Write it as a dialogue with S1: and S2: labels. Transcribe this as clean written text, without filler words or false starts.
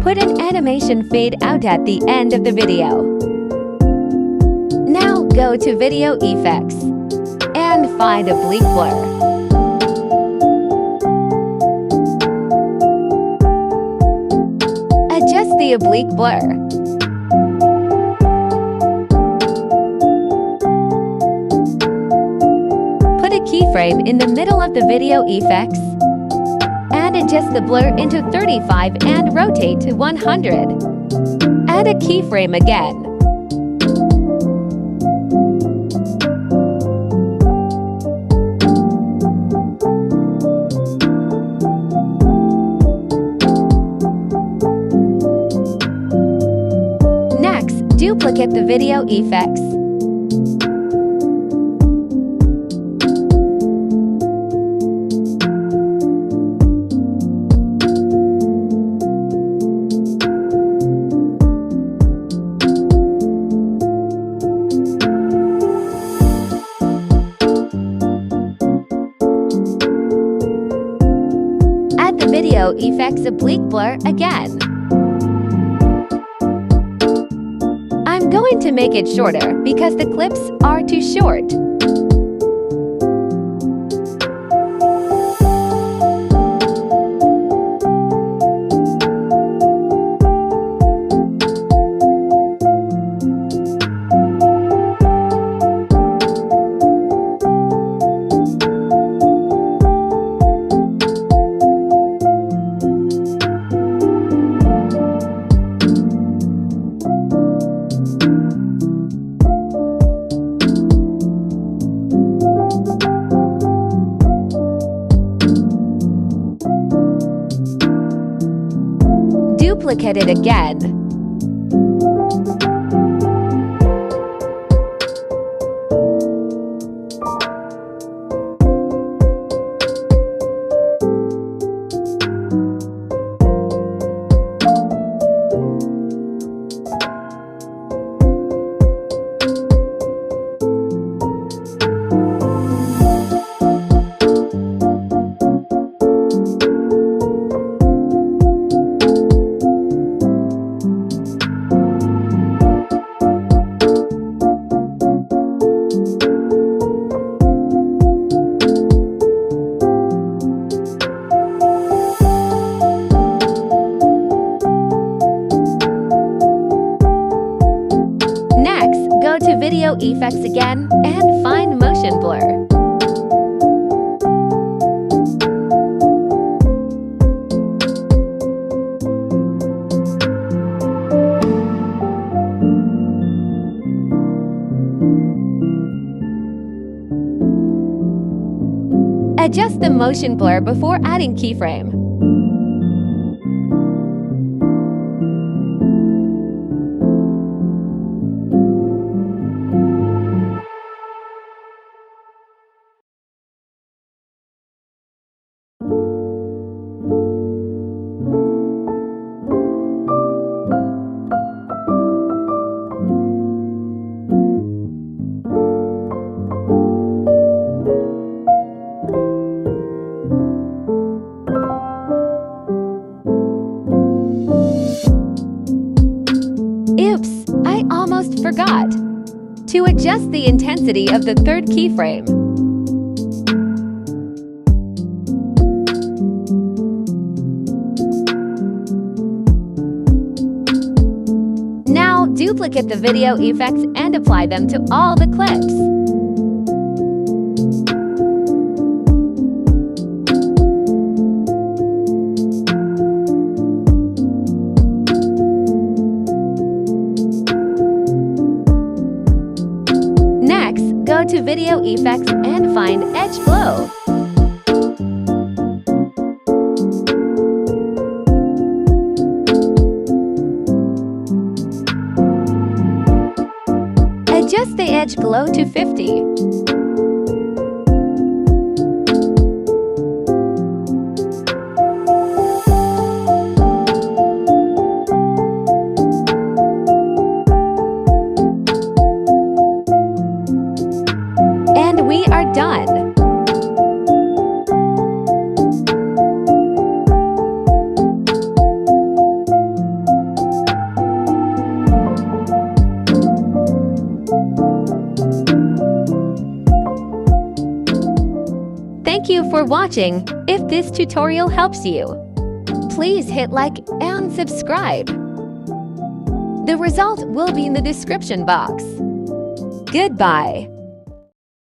S1: Put an animation fade out at the end of the video. Now go to Video Effects and find Oblique Blur. Adjust the oblique blur. Put a keyframe in the middle of the video effects and adjust the blur into 35 and rotate to 100. Add a keyframe again. Next, duplicate the video effects. Add the video effects oblique blur again. I'm going to make it shorter because the clips are too short. Duplicate it again. Go to Video Effects again and find Motion Blur. Adjust the motion blur before adding keyframe. intensity of the third keyframe. Now, duplicate the video effects and apply them to all the clips. Next, go to Video Effects and find Edge Glow. Adjust the edge glow to 50. And we are done. Thank you for watching. If this tutorial helps you, please hit like and subscribe. The result will be in the description box. Goodbye.